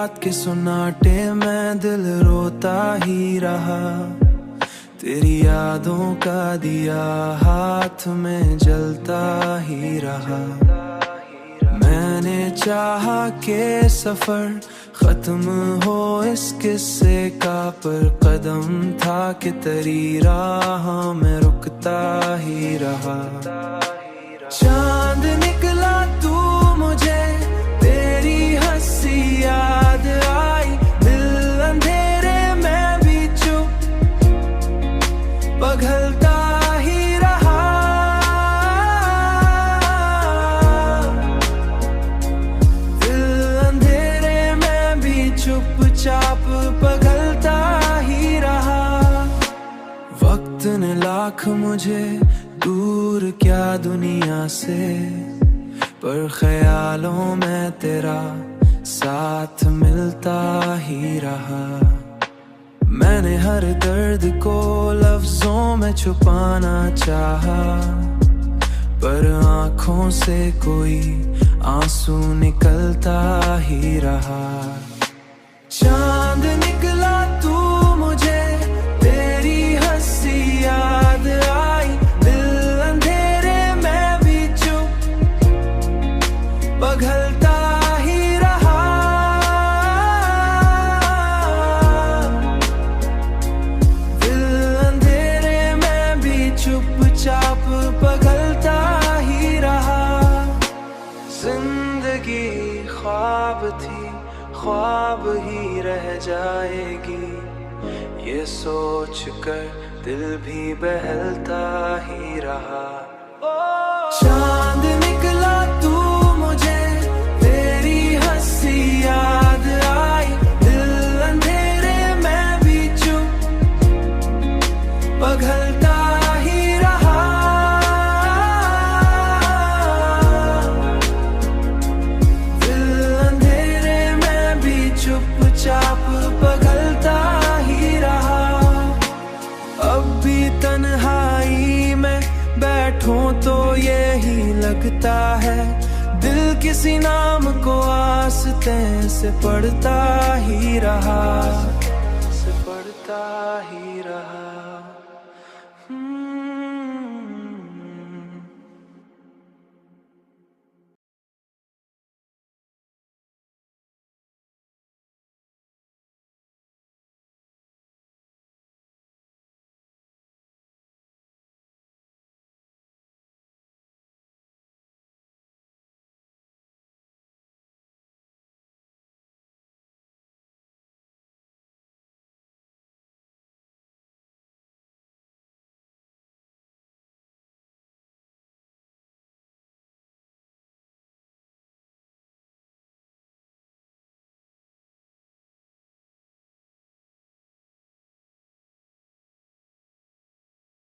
रात के सुनाटे में दिल रोता ही रहा। तेरी यादों का दिया हाथ में जलता ही रहा। मैंने चाहा के सफर खत्म हो इस किस्से का, पर कदम था कि तेरी राह में रुकता ही रहा। चांद निकला तू मुझे, तेरी हंसी याद आई, दिल अंधेरे में भी चुप पिघलता ही रहा। दिल अंधेरे में भी चुपचाप पिघलता ही रहा। वक्त ने लाख मुझे दूर क्या दुनिया से, पर ख्यालों में तेरा साथ मिलता ही रहा। मैंने हर दर्द को लफ्जों में छुपाना चाहा, पर आंखों से कोई आंसू निकलता ही रहा। चांद निकला तू मुझे, तेरी हंसी याद आई, दिल अंधेरे में भी चुप पिघलता ही रहा। दिल अंधेरे में भी चुपचाप पिघलता ही रहा। जिंदगी ख्वाब थी, ख्वाब ही रह जाएगी, ये सोच कर दिल भी बहलता ही रहा। चांद निकला तू मुझे, तेरी हंसी याद आई, दिल अंधेरे में भी चुप पिघलता ही रहा। दिल अंधेरे में भी चुपचाप पिघलता ही रहा। अब भी तन्हाई में बैठूं तो यही लगता है, दिल किसी नाम को आस्ते से पढ़ता ही रहा।